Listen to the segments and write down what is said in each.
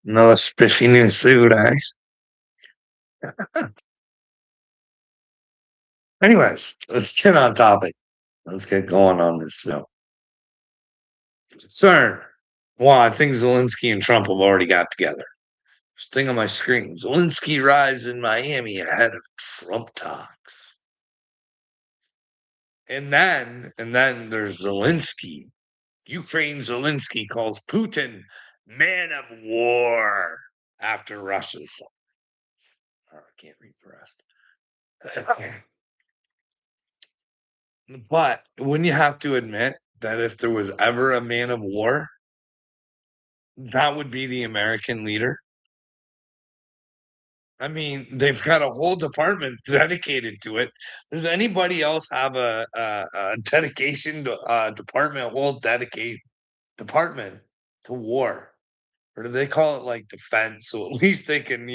Another spiffy new suit, eh? Anyways, let's get on topic. Let's get going on this show. Sir, well, I think Zelensky and Trump have already got together. This thing on my screen. Zelensky rise in Miami ahead of Trump talks. And then there's Zelensky. Ukraine Zelensky calls Putin man of war after Russia's. Oh, I can't read the rest. But wouldn't you have to admit that if there was ever a man of war, that would be the American leader? I mean, they've got a whole department dedicated to it. Does anybody else have a dedication to department, a whole dedicated department to war? Or do they call it like defense? So at least they can,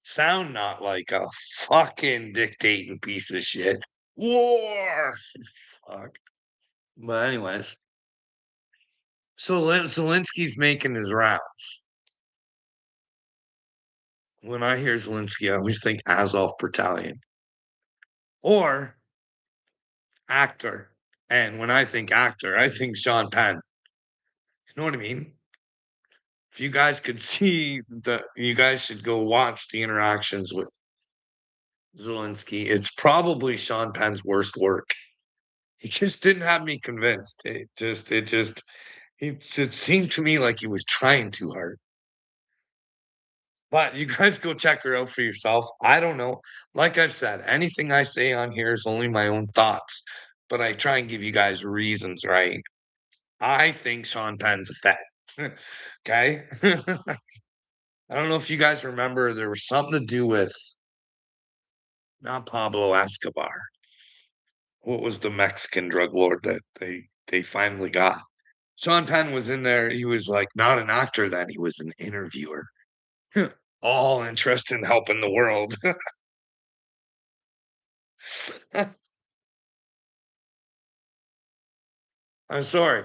sound not like a fucking dictating piece of shit. War! Fuck. But anyways, so Zelensky's making his rounds. When I hear Zelensky, I always think Azov Battalion or actor. And when I think actor, I think Sean Penn. You know what I mean? If you guys could see you guys should go watch the interactions with Zelensky. It's probably Sean Penn's worst work. He just didn't have me convinced. It seemed to me like he was trying too hard. But you guys go check her out for yourself. I don't know. Like I've said, anything I say on here is only my own thoughts, but I try and give you guys reasons, right? I think Sean Penn's a fat. Okay. I don't know if you guys remember, there was something to do with not Pablo Escobar. What was the Mexican drug lord that they finally got? Sean Penn was in there. He was like not an actor then, he was an interviewer. All interested in helping the world. I'm sorry.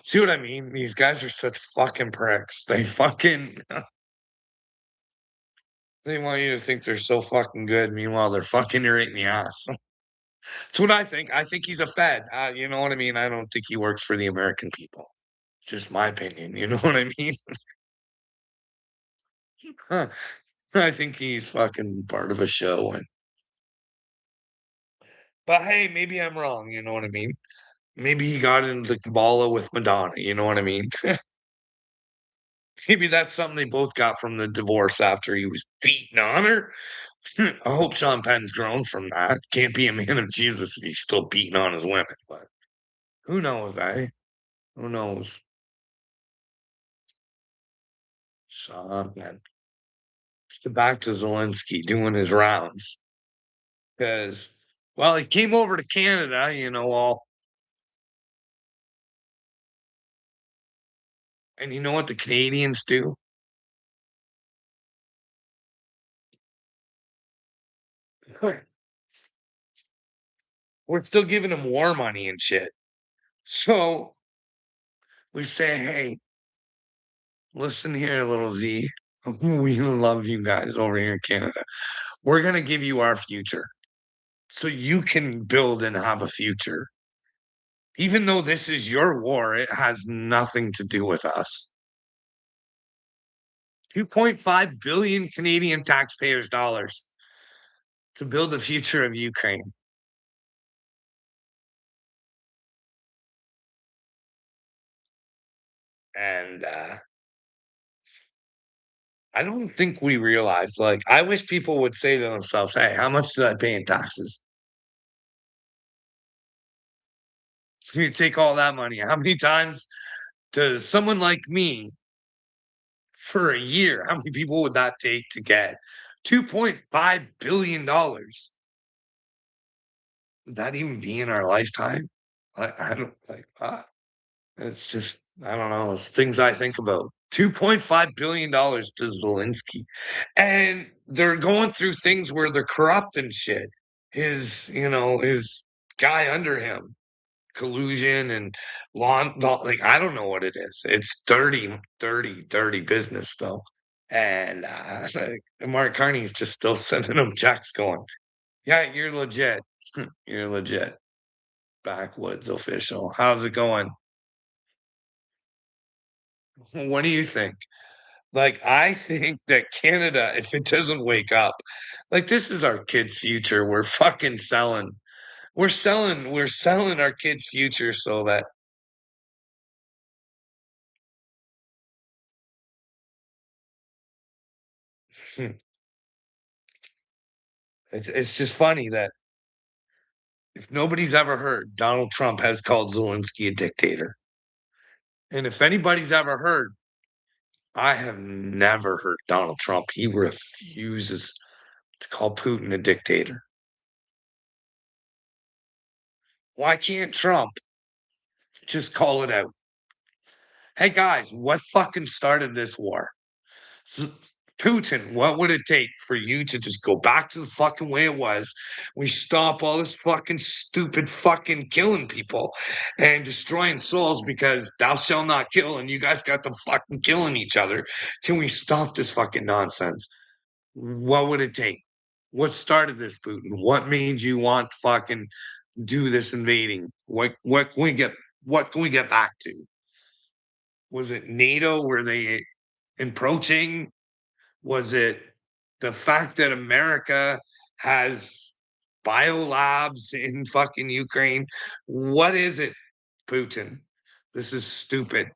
See what I mean? These guys are such fucking pricks. They fucking they want you to think they're so fucking good. Meanwhile, they're fucking you right in the ass. That's what I think. I think he's a Fed. You know what I mean? I don't think he works for the American people. It's just my opinion. You know what I mean? Huh. I think he's fucking part of a show. But hey, maybe I'm wrong. You know what I mean? Maybe he got into the Kabbalah with Madonna. You know what I mean? Maybe that's something they both got from the divorce after he was beating on her. I hope Sean Penn's grown from that. Can't be a man of Jesus if he's still beating on his women, but who knows, eh? Who knows? Sean Penn. Let's get back to Zelensky doing his rounds. Because, well, he came over to Canada, all. And you know what the Canadians do? We're still giving him war money and shit. So we say, hey, listen here, little Z. We love you guys over here in Canada. We're going to give you our future so you can build and have a future. Even though this is your war, it has nothing to do with us. 2.5 billion Canadian taxpayers' dollars to build the future of Ukraine. And I don't think we realize, like, I wish people would say to themselves, hey, how much did I pay in taxes? So you take all that money. How many times does someone like me for a year, how many people would that take to get $2.5 billion? Would that even be in our lifetime? I don't like it's just I don't know. It's things I think about. $2.5 billion to Zelensky. And they're going through things where they're corrupt and shit. His guy under him. collusion and like, I don't know what it is. It's dirty, dirty, dirty business though. And, like, Mark Carney's just still sending them checks going, "Yeah, you're legit. You're legit. Backwoods official. How's it going? What do you think?" Like, I think that Canada, if it doesn't wake up, like, this is our kids' future. We're fucking selling. We're selling our kids' future so that it's just funny that if nobody's ever heard, Donald Trump has called Zelensky a dictator. And if anybody's ever heard, I have never heard Donald Trump. He refuses to call Putin a dictator. Why can't Trump just call it out? Hey guys, what fucking started this war? S Putin, what would it take for you to just go back to the fucking way it was? We stop all this fucking stupid fucking killing people and destroying souls because thou shalt not kill, and you guys got to fucking killing each other. Can we stop this fucking nonsense? What would it take? What started this, Putin? What made you want to fucking do this invading? What can we get back to? Was it NATO? Were they encroaching? Was it the fact that America has biolabs in fucking Ukraine? What is it, Putin? This is stupid.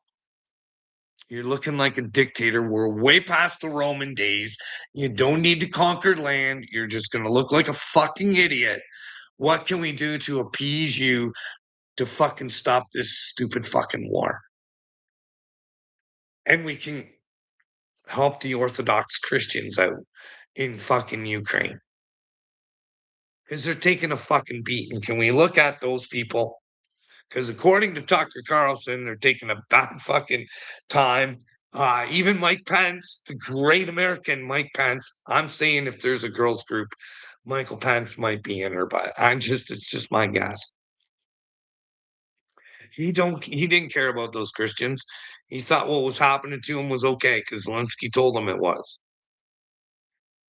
You're looking like a dictator. We're way past the Roman days. You don't need to conquer land. You're just going to look like a fucking idiot. What can we do to appease you to fucking stop this stupid fucking war? And we can help the Orthodox Christians out in fucking Ukraine. Because they're taking a fucking beating. Can we look at those people? Because according to Tucker Carlson, they're taking a bad fucking time. Even Mike Pence, the great American Mike Pence, I'm saying if there's a girls group, Michael Pence might be in her, but it's just my guess. He didn't care about those Christians. He thought what was happening to him was okay because Zelensky told him it was.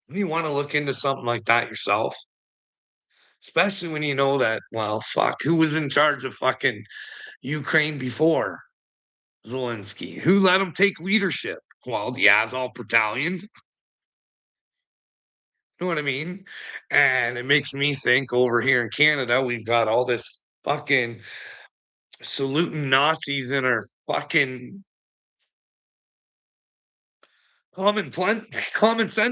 You want to look into something like that yourself? Especially when you know that, well, fuck, who was in charge of fucking Ukraine before Zelensky? Who let him take leadership? Well, the Azov Battalion. You know what I mean? And it makes me think over here in Canada, we've got all this fucking saluting Nazis in our fucking common sense